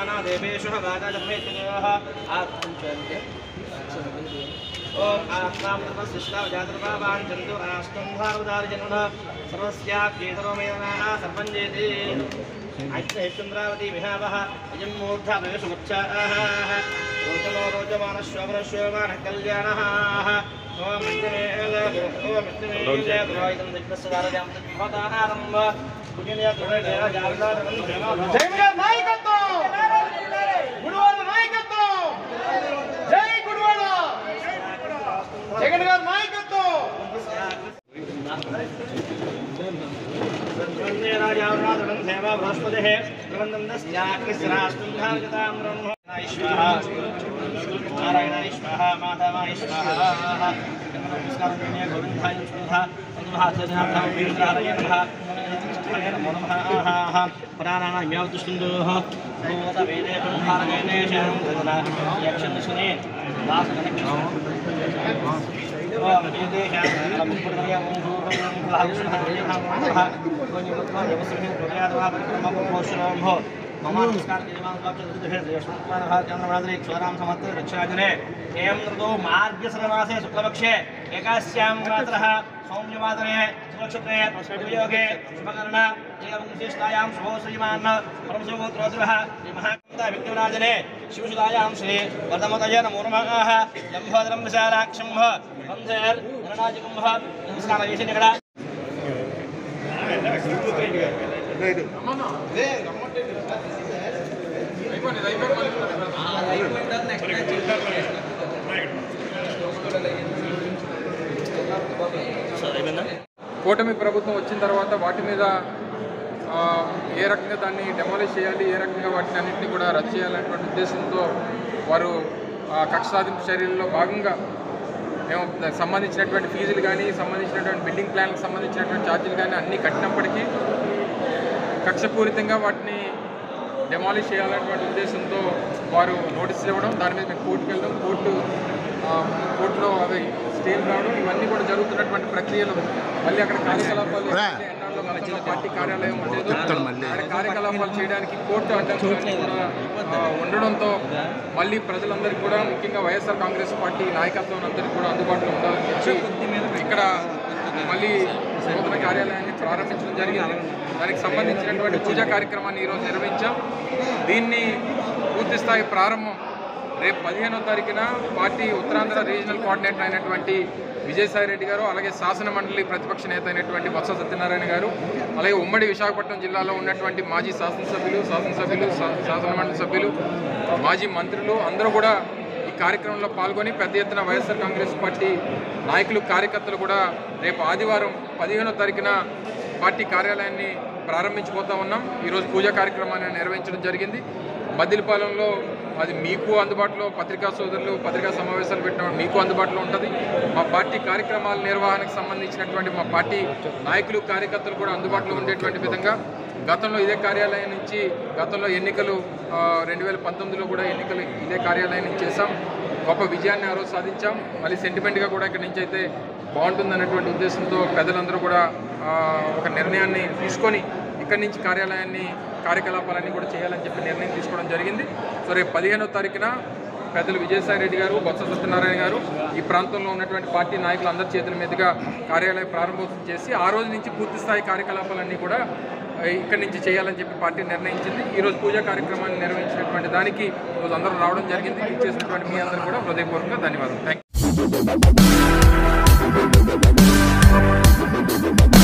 देवानां देवेषु राजाजमेत्यदेवः ओम आस्तामृतशिष्टावजातर्वान् चन्दु आस्तम्भारुदारजनः सर्वस्याप्येतरोमेनाः सर्वञ्जेति ऐक्यचन्द्रावती विहावः अयं मूर्धा प्रवेशमुच्चाः रोचनो रोचमानश्वमनश्वमानः कल्याणः ओम मित्रमेलद्रोहितं दिग्दस्सदारजां तद्भवतानारम्भ पूजनीय दुर्गया जागृतारं जय नायकत्व गुरुवार नायकत्व जय गुरुवार जगन गार नायकत्व वंदे राजावराधनं सेवा बृहस्पतिः प्रबन्धनस्याकृस्राष्टुन्धार्गतां ब्रह्मणाईश्वरः नारायणाय स्वाहा माधवाय स्वाहा नमस्कारं गोविन्दाय स्वाहा मधुभासनाथं वीरहरय नमः नमो नमः पुराणानां यावदुष्टुन्दोः भूतवेदे ब्रह्मारगणे शरणं ददना यक्षन्दशने दासगणकृष्ण मार्गश्रमासे शुक्लपक्षे एकास्यां रात्रः सौम्यवादने सुरक्षिते षड्वियोगे शुभकर्ण एवंशिष्टायां शुभो श्रीमान् परमशुभोत्रोद्रः श्रीमहाकान्ता विद्युराजने शिवसुतायां श्री वर्धमतये नमो नमः लम्भोदरं विशालाक्षं वंशेर् गणराजकुम्भ नमस्कारयेशनिकड కూటమి ప్రభుత్వం వచ్చిన తర్వాత వాటి మీద ఏ రకంగా దాన్ని డెమాలిష్ చేయాలి, ఏ రకంగా వాటిని అన్నింటినీ కూడా రద్దు చేయాలనేటువంటి ఉద్దేశంతో వారు కక్ష సాధింపు చర్యల్లో భాగంగా మేము సంబంధించినటువంటి ఫీజులు కానీ సంబంధించినటువంటి బిల్డింగ్ ప్లాన్లకు సంబంధించినటువంటి ఛార్జీలు కానీ అన్నీ కట్టినప్పటికీ కక్షపూరితంగా వాటిని డెమాలిష్ చేయాలనేటువంటి ఉద్దేశంతో వారు నోటీసులు ఇవ్వడం, దాని మీద మేము కోర్టుకు వెళ్ళడం, కోర్టులో అవి స్టేలు రావడం, ఇవన్నీ కూడా జరుగుతున్నటువంటి ప్రక్రియలు మళ్ళీ అక్కడ కార్యకలాపాలు ఎన్నాళ్ళు మన జిల్లా పార్టీ కార్యాలయం ఉండేదో అక్కడ కార్యకలాపాలు చేయడానికి కోర్టు అడ్డంకులు కూడా ఉండడంతో మళ్ళీ ప్రజలందరికీ కూడా ముఖ్యంగా వైఎస్ఆర్ కాంగ్రెస్ పార్టీ నాయకత్వం అందరికీ కూడా అందుబాటులో ఉండాలని చెప్పి ఇక్కడ మళ్ళీ నూతన కార్యాలయాన్ని ప్రారంభించడం జరిగింది. దానికి సంబంధించినటువంటి పూజా కార్యక్రమాన్ని ఈరోజు నిర్వహించాం. దీన్ని పూర్తిస్థాయి ప్రారంభం రేపు 15వ తారీఖున పార్టీ ఉత్తరాంధ్ర రీజనల్ కోఆర్డినేటర్ అయినటువంటి విజయసాయి రెడ్డి గారు, అలాగే శాసన మండలి ప్రతిపక్ష నేత అయినటువంటి బొత్స సత్యనారాయణ గారు, అలాగే ఉమ్మడి విశాఖపట్నం జిల్లాలో ఉన్నటువంటి మాజీ శాసన మండలి సభ్యులు, మాజీ మంత్రులు అందరూ కూడా ఈ కార్యక్రమంలో పాల్గొని పెద్ద ఎత్తున వైఎస్ఆర్ కాంగ్రెస్ పార్టీ నాయకులు, కార్యకర్తలు కూడా రేపు ఆదివారం 15వ తారీఖున పార్టీ కార్యాలయాన్ని ప్రారంభించబోతా ఉన్నాం. ఈరోజు పూజా కార్యక్రమాన్ని నిర్వహించడం జరిగింది. మద్దిలపాలెంలో అది మీకు అందుబాటులో పత్రికా సోదరులు పత్రికా సమావేశాలు పెట్టినప్పుడు మీకు అందుబాటులో ఉంటుంది. మా పార్టీ కార్యక్రమాల నిర్వహణకు సంబంధించినటువంటి మా పార్టీ నాయకులు, కార్యకర్తలు కూడా అందుబాటులో ఉండేటువంటి విధంగా గతంలో ఇదే కార్యాలయం నుంచి గతంలో ఎన్నికలు 2019లో కూడా ఎన్నికలు ఇదే కార్యాలయం నుంచి చేశాం. గొప్ప విజయాన్ని ఆ రోజు సాధించాం. మళ్ళీ సెంటిమెంట్గా కూడా ఇక్కడి నుంచి అయితే బాగుంటుందనేటువంటి ఉద్దేశంతో పెద్దలందరూ కూడా ఒక నిర్ణయాన్ని తీసుకొని ఇక్కడి నుంచి కార్యకలాపాలన్నీ కూడా చేయాలని చెప్పి నిర్ణయం తీసుకోవడం జరిగింది. సో రేపు 15వ తారీఖున పెద్దలు విజయసాయి రెడ్డి గారు, బొత్స సత్యనారాయణ గారు ఈ ప్రాంతంలో ఉన్నటువంటి పార్టీ నాయకులందరి చేతుల మీదుగా కార్యాలయం ప్రారంభోత్సవం చేసి ఆ రోజు నుంచి పూర్తిస్థాయి కార్యకలాపాలన్నీ కూడా ఇక్కడి నుంచి చేయాలని చెప్పి పార్టీ నిర్ణయించింది. ఈరోజు పూజా కార్యక్రమాన్ని నిర్వహించినటువంటి దానికి ఈరోజు అందరూ రావడం జరిగింది. చేసినటువంటి మీ అందరూ కూడా హృదయపూర్వకంగా ధన్యవాదాలు. Thank you.